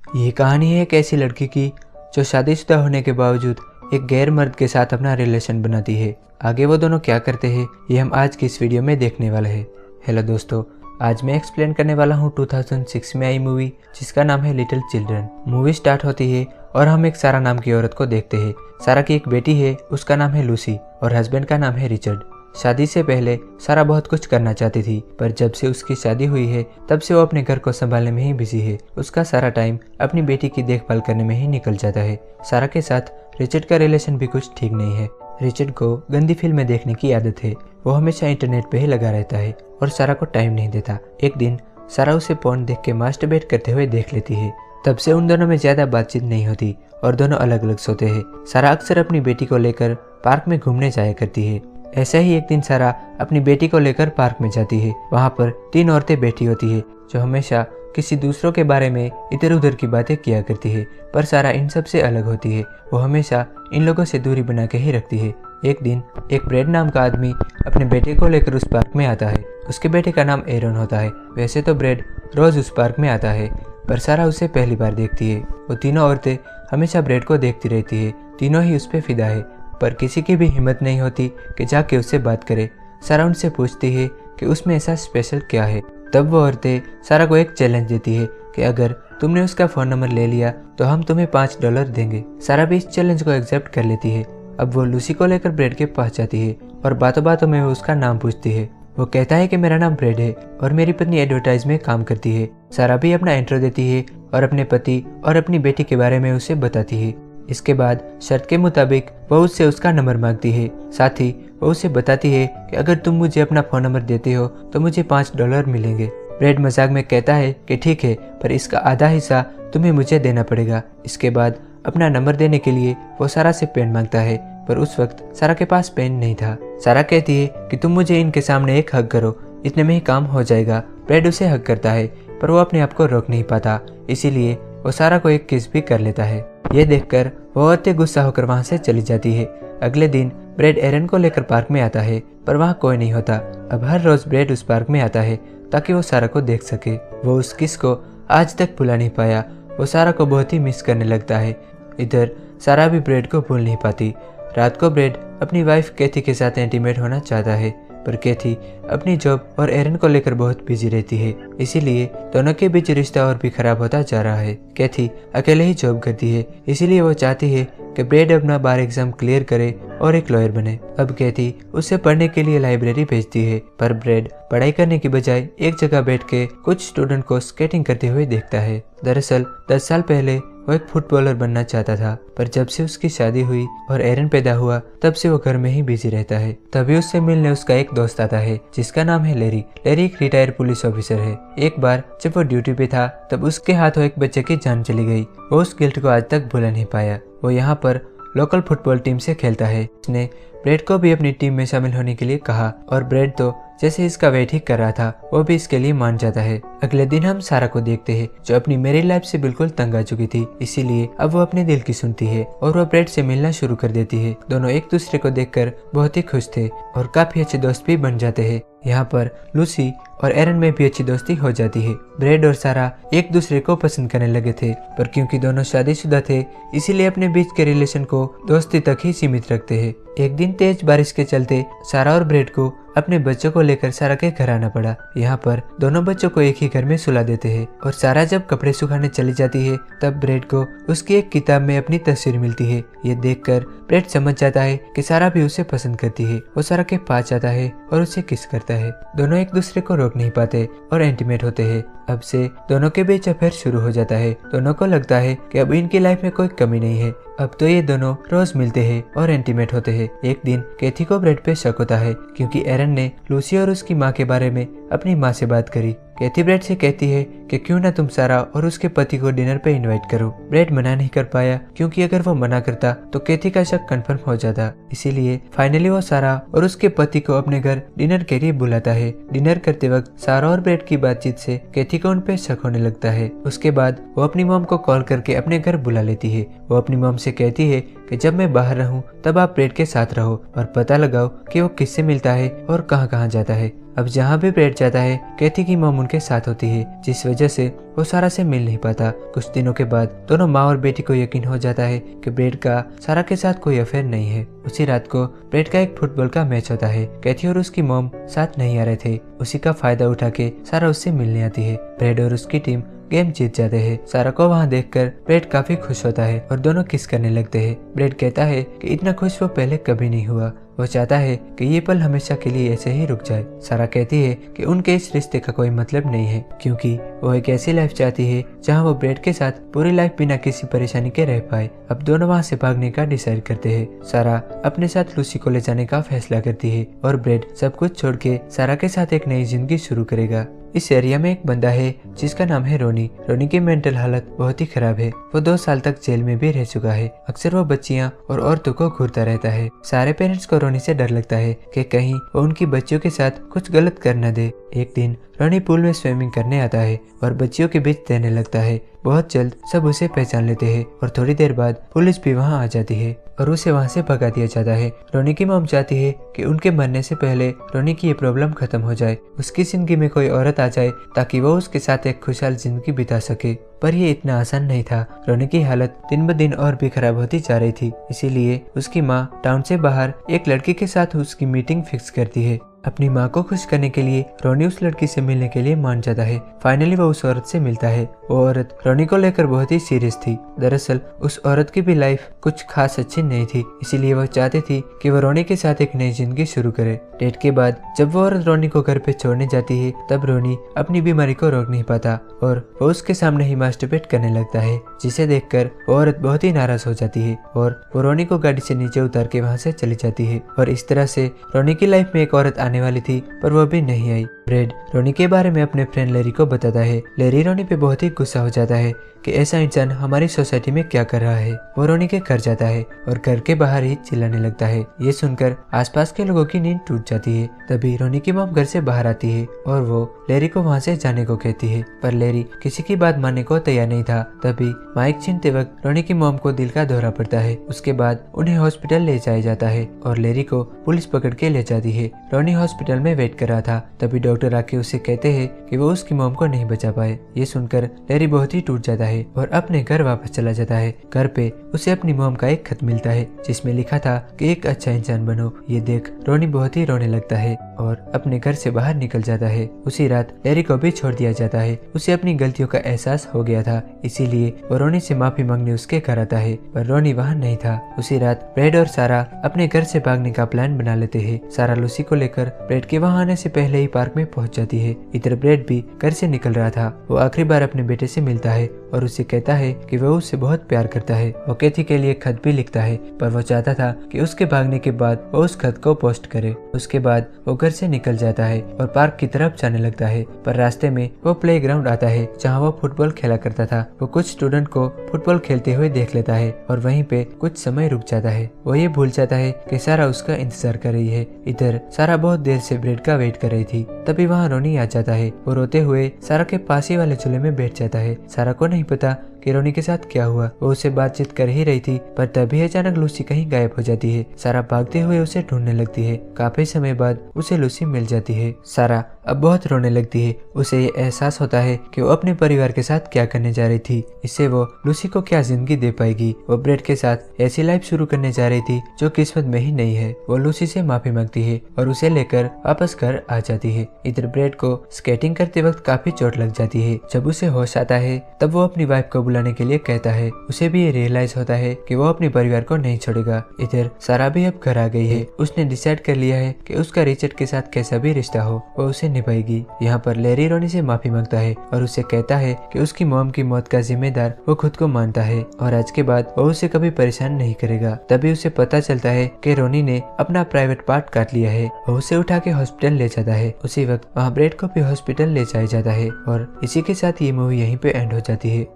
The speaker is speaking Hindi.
ये कहानी है एक ऐसी लड़की की जो शादीशुदा होने के बावजूद एक गैर मर्द के साथ अपना रिलेशन बनाती है। आगे वो दोनों क्या करते हैं ये हम आज की इस वीडियो में देखने वाले हैं। हेलो दोस्तों, आज मैं एक्सप्लेन करने वाला हूँ 2006 में आई मूवी जिसका नाम है लिटिल चिल्ड्रन। मूवी स्टार्ट होती है और हम एक सारा नाम की औरत को देखते हैं। सारा की एक बेटी है, उसका नाम है लूसी और हस्बैंड का नाम है रिचर्ड। शादी से पहले सारा बहुत कुछ करना चाहती थी, पर जब से उसकी शादी हुई है तब से वो अपने घर को संभालने में ही बिजी है। उसका सारा टाइम अपनी बेटी की देखभाल करने में ही निकल जाता है। सारा के साथ रिचर्ड का रिलेशन भी कुछ ठीक नहीं है। रिचर्ड को गंदी फिल्में देखने की आदत है। वो हमेशा इंटरनेट पे ही लगा रहता है और सारा को टाइम नहीं देता। एक दिन सारा उसे पोर्न देख के मास्टरबेट करते हुए देख लेती है। तब से उन दोनों में ज्यादा बातचीत नहीं होती और दोनों अलग अलग सोते हैं। सारा अक्सर अपनी बेटी को लेकर पार्क में घूमने जाया करती है। ऐसा ही एक दिन सारा अपनी बेटी को लेकर पार्क में जाती है। वहाँ पर 3 औरतें बैठी होती है जो हमेशा किसी दूसरों के बारे में इधर उधर की बातें किया करती है, पर सारा इन सब से अलग होती है। वो हमेशा इन लोगों से दूरी बना के ही रखती है। एक दिन एक ब्रेड नाम का आदमी अपने बेटे को लेकर उस पार्क में आता है। उसके बेटे का नाम एरन होता है। वैसे तो ब्रेड रोज उस पार्क में आता है, पर सारा उसे पहली बार देखती है। वो तीनों औरतें हमेशा ब्रेड को देखती रहती है। तीनों ही उस पर फिदा है, पर किसी की भी हिम्मत नहीं होती कि जाके उससे बात करे। सारा उनसे पूछती है कि उसमें ऐसा स्पेशल क्या है। तब वो औरतें सारा को एक चैलेंज देती है कि अगर तुमने उसका फ़ोन नंबर ले लिया तो हम तुम्हें $5 देंगे। सारा भी इस चैलेंज को एक्सेप्ट कर लेती है। अब वो लूसी को लेकर ब्रेड के पास जाती है और बातों बातों में वो उसका नाम पूछती है। वो कहता है कि मेरा नाम ब्रेड है और मेरी पत्नी एडवर्टाइज में काम करती है। सारा भी अपना इंट्रो देती है और अपने पति और अपनी बेटी के बारे में उसे बताती है। इसके बाद शर्त के मुताबिक वो उससे उसका नंबर मांगती है। साथ ही वो उसे बताती है कि अगर तुम मुझे अपना फ़ोन नंबर देते हो तो मुझे $5 मिलेंगे। ब्रेड मजाक में कहता है कि ठीक है, पर इसका आधा हिस्सा तुम्हें मुझे देना पड़ेगा। इसके बाद अपना नंबर देने के लिए वो सारा से पेन मांगता है, पर उस वक्त सारा के पास पेन नहीं था। सारा कहती है कि तुम मुझे इनके सामने एक हग करो, इतने में ही काम हो जाएगा। ब्रेड उसे हग करता है, पर वो अपने आप को रोक नहीं पाता, इसीलिए वो सारा को एक किस भी कर लेता है। ये देखकर वो औरतें गुस्सा होकर वहाँ से चली जाती है। अगले दिन ब्रेड एरन को लेकर पार्क में आता है, पर वहाँ कोई नहीं होता। अब हर रोज ब्रेड उस पार्क में आता है ताकि वो सारा को देख सके। वो उस किस को आज तक भुला नहीं पाया। वो सारा को बहुत ही मिस करने लगता है। इधर सारा भी ब्रेड को भूल नहीं पाती। रात को ब्रेड अपनी वाइफ कैथी के साथ इंटीमेट होना चाहता है, पर कैथी अपनी जॉब और एरन को लेकर बहुत बिजी रहती है, इसीलिए दोनों के बीच रिश्ता और भी खराब होता जा रहा है। कैथी अकेले ही जॉब करती है, इसीलिए वो चाहती है कि ब्रेड अपना बार एग्जाम क्लियर करे और एक लॉयर बने। अब कैथी उसे पढ़ने के लिए लाइब्रेरी भेजती है, पर ब्रेड पढ़ाई करने की बजाय एक जगह बैठ के कुछ स्टूडेंट को स्केटिंग करते हुए देखता है। दरअसल 10 साल पहले वो एक फुटबॉलर बनना चाहता था, पर जब से उसकी शादी हुई और एरन पैदा हुआ तब से वो घर में ही बिजी रहता है। तभी उससे मिलने उसका एक दोस्त आता है जिसका नाम है लेरी। लेरी एक रिटायर्ड पुलिस ऑफिसर है। एक बार जब वो ड्यूटी पे था तब उसके हाथों एक बच्चे की जान चली गई। वो उस गिल्ट को आज तक भुला नहीं पाया। वो यहाँ पर लोकल फुटबॉल टीम से खेलता है। उसने ब्रेड को भी अपनी टीम में शामिल होने के लिए कहा और ब्रेड तो जैसे इसका वेट ही कर रहा था, वो भी इसके लिए मान जाता है। अगले दिन हम सारा को देखते हैं जो अपनी मैरिड लाइफ से बिल्कुल तंग आ चुकी थी, इसीलिए अब वो अपने दिल की सुनती है और वो ब्रेड से मिलना शुरू कर देती है। दोनों एक दूसरे को देखकर बहुत ही खुश थे और काफी अच्छे दोस्त भी बन जाते हैं। यहाँ पर लूसी और एरन में भी अच्छी दोस्ती हो जाती है। ब्रेड और सारा एक दूसरे को पसंद करने लगे थे, पर क्योंकि दोनों शादीशुदा थे इसीलिए अपने बीच के रिलेशन को दोस्ती तक ही सीमित रखते हैं। एक दिन तेज बारिश के चलते सारा और ब्रेड को अपने बच्चों को लेकर सारा के घर आना पड़ा। यहाँ पर दोनों बच्चों को एक ही घर में सुला देते हैं और सारा जब कपड़े सुखाने चली जाती है तब ब्रेड को उसकी एक किताब में अपनी तस्वीर मिलती है। ये देखकर ब्रेड समझ जाता है कि सारा भी उसे पसंद करती है। वो सारा के पास जाता है और उसे किस करता है। दोनों एक दूसरे को रोक नहीं पाते और इंटीमेट होते हैं। अब से दोनों के बीच अफेयर शुरू हो जाता है। दोनों को लगता है कि अब इनकी लाइफ में कोई कमी नहीं है। अब तो ये दोनों रोज मिलते हैं और इंटीमेट होते हैं। एक दिन कैथी को ब्रेड पे शक होता है क्योंकि एरन ने लूसी और उसकी माँ के बारे में अपनी माँ से बात करी। कैथी ब्रेड से कहती है कि क्यों ना तुम सारा और उसके पति को डिनर पे इनवाइट करो। ब्रेड मना नहीं कर पाया क्योंकि अगर वो मना करता तो कैथी का शक कंफर्म हो जाता, इसीलिए फाइनली वो सारा और उसके पति को अपने घर डिनर के लिए बुलाता है। डिनर करते वक्त सारा और ब्रेड की बातचीत से कैथी को उन पे शक होने लगता है। उसके बाद वो अपनी मॉम को कॉल करके अपने घर बुला लेती है। वो अपनी मॉम से कहती है कि जब मैं बाहर रहूं तब आप ब्रेड के साथ रहो और पता लगाओ कि वो किससे मिलता है और कहां कहां जाता है। अब जहाँ भी ब्रेड जाता है कैथी की मॉम उनके साथ होती है, जिस वजह से वो सारा से मिल नहीं पाता। कुछ दिनों के बाद दोनों माँ और बेटी को यकीन हो जाता है कि ब्रेड का सारा के साथ कोई अफेयर नहीं है। उसी रात को ब्रेड का एक फुटबॉल का मैच होता है। कैथी और उसकी मॉम साथ नहीं आ रहे थे। उसी का फायदा उठा के सारा उससे मिलने आती है। ब्रेड और उसकी टीम गेम जीत जाते हैं। सारा को वहाँ देखकर ब्रेड काफी खुश होता है और दोनों किस करने लगते हैं। ब्रेड कहता है कि इतना खुश वो पहले कभी नहीं हुआ। वो चाहता है कि ये पल हमेशा के लिए ऐसे ही रुक जाए। सारा कहती है कि उनके इस रिश्ते का कोई मतलब नहीं है, क्योंकि वो एक ऐसी लाइफ चाहती है जहाँ वो ब्रेड के साथ पूरी लाइफ बिना किसी परेशानी के रह पाए। अब दोनों वहाँ से भागने का डिसाइड करते हैं। सारा अपने साथ लूसी को ले जाने का फैसला करती है और ब्रेड सब कुछ छोड़ के सारा के साथ एक नई जिंदगी शुरू करेगा। इस एरिया में एक बंदा है जिसका नाम है रोनी। रोनी की मेंटल हालत बहुत ही खराब है। वो 2 साल तक जेल में भी रह चुका है। अक्सर वो बच्चियां और औरतों को घूरता रहता है। सारे पेरेंट्स को रोनी से डर लगता है कि कहीं वो उनकी बच्चियों के साथ कुछ गलत कर न दे। एक दिन रोनी पूल में स्विमिंग करने आता है और बच्चियों के बीच तैरने लगता है। बहुत जल्द सब उसे पहचान लेते हैं और थोड़ी देर बाद पुलिस भी वहाँ आ जाती है और उसे वहाँ से भगा दिया जाता है। रोनी की मॉम चाहती है कि उनके मरने से पहले रोनी की ये प्रॉब्लम खत्म हो जाए, उसकी जिंदगी में कोई औरत आ जाए ताकि वो उसके साथ एक खुशहाल जिंदगी बिता सके। पर ये इतना आसान नहीं था। रोनी की हालत दिन ब दिन और भी खराब होती जा रही थी। इसीलिए उसकी माँ टाउन से बाहर एक लड़की के साथ उसकी मीटिंग फिक्स करती है। अपनी माँ को खुश करने के लिए रोनी उस लड़की से मिलने के लिए मान जाता है। फाइनली वो उस औरत से मिलता है। वो औरत रोनी को लेकर बहुत ही सीरियस थी। दरअसल उस औरत की भी लाइफ कुछ खास अच्छी नहीं थी, इसीलिए वो चाहती थी कि वो रोनी के साथ एक नई जिंदगी शुरू करे। डेट के बाद जब वो औरत रोनी को घर पे छोड़ने जाती है, तब रोनी अपनी बीमारी को रोक नहीं पाता और वो उसके सामने ही मास्टरबेट करने लगता है, जिसे देखकर वो औरत बहुत ही नाराज हो जाती है और वो रोनी को गाड़ी से नीचे उतार के वहाँ से चली जाती है। और इस तरह से रोनी की लाइफ में एक औरत आने वाली थी, पर वो भी नहीं आई। ब्रेड रोनी के बारे में अपने फ्रेंड लेरी को बताता है। लेरी रोनी पे बहुत ही गुस्सा हो जाता है कि ऐसा इंसान हमारी सोसाइटी में क्या कर रहा है। वो रोनी के घर जाता है और घर के बाहर ही चिल्लाने लगता है। ये सुनकर आसपास के लोगों की नींद टूट जाती है। तभी रोनी की मॉम घर से बाहर आती है और वो लेरी को वहाँ से जाने को कहती है, पर लेरी किसी की बात मानने को तैयार नहीं था। तभी माइक छीनते वक्त रोनी की मॉम को दिल का दौरा पड़ता है। उसके बाद उन्हें हॉस्पिटल ले जाया जाता है और लेरी को पुलिस पकड़ के ले जाती है। रोनी हॉस्पिटल में वेट कर रहा था। तभी डॉक्टर आके उसे कहते हैं कि वो उसकी मॉम को नहीं बचा पाए। ये सुनकर लेरी बहुत ही टूट जाता है और अपने घर वापस चला जाता है। घर पे उसे अपनी मॉम का एक खत मिलता है जिसमें लिखा था कि एक अच्छा इंसान बनो। ये देख रोनी बहुत ही रोने लगता है और अपने घर से बाहर निकल जाता है। उसी रात लेरी को भी छोड़ दिया जाता है। उसे अपनी गलतियों का एहसास हो गया था, इसीलिए वो रोनी से माफी मांगने उसके घर आता है, पर रोनी वहाँ नहीं था। उसी रात ब्रेड और सारा अपने घर से भागने का प्लान बना लेते हैं। सारा लूसी को लेकर ब्रेड के वहाँ आने से पहले ही पार्क में पहुंच जाती है। इधर ब्रेड भी घर से निकल रहा था। वो आखिरी बार अपने बेटे से मिलता है और उसे कहता है कि वो उससे बहुत प्यार करता है। वो कैथी के लिए खत भी लिखता है, पर वो चाहता था कि उसके भागने के बाद वो उस खत को पोस्ट करे। उसके बाद वो घर से निकल जाता है और पार्क की तरफ जाने लगता है, पर रास्ते में वो प्लेग्राउंड आता है जहाँ वो फुटबॉल खेला करता था। वो कुछ स्टूडेंट को फुटबॉल खेलते हुए देख लेता है और वहीं पे कुछ समय रुक जाता है। वो ये भूल जाता है कि सारा उसका इंतजार कर रही है। इधर सारा बहुत देर से ब्रेड का वेट कर रही थी। तभी वहाँ रोनी आ जाता है। वो रोते हुए सारा के पास ही वाले झूले में बैठ जाता है। सारा को नहीं पता कि रोनी के साथ क्या हुआ। वो उससे बातचीत कर ही रही थी, पर तभी अचानक लूसी कहीं गायब हो जाती है। सारा भागते हुए उसे ढूंढने लगती है। काफी समय बाद उसे लूसी मिल जाती है। सारा अब बहुत रोने लगती है। उसे ये एहसास होता है कि वो अपने परिवार के साथ क्या करने जा रही थी। इससे वो लूसी को क्या जिंदगी दे पाएगी। वो ब्रेड के साथ ऐसी लाइफ शुरू करने जा रही थी जो किस्मत में ही नहीं है। वो लूसी से माफी मांगती है और उसे लेकर वापस घर आ जाती है। इधर ब्रेड को स्केटिंग करते वक्त काफी चोट लग जाती है। जब उसे होश आता है तब वो अपनी वाइफ को बुलाने के लिए कहता है। उसे भी ये रियलाइज होता है कि वो अपने परिवार को नहीं छोड़ेगा। इधर सारा भी अब घर आ गई है। उसने डिसाइड कर लिया है कि उसका रिचर्ड के साथ कैसा भी रिश्ता हो वो उसे निभाएगी। यहाँ पर लेरी रोनी से माफी मांगता है और उसे कहता है कि उसकी मॉम की मौत का जिम्मेदार वो खुद को मानता है और आज के बाद वो उसे कभी परेशान नहीं करेगा। तभी उसे पता चलता है कि रोनी ने अपना प्राइवेट पार्ट काट लिया है। वो उसे उठा के हॉस्पिटल ले जाता है। उसी वक्त वहाँ ब्रेड को भी हॉस्पिटल ले जाया जाता है और इसी के साथ ये मूवी यहीं पे एंड हो जाती है।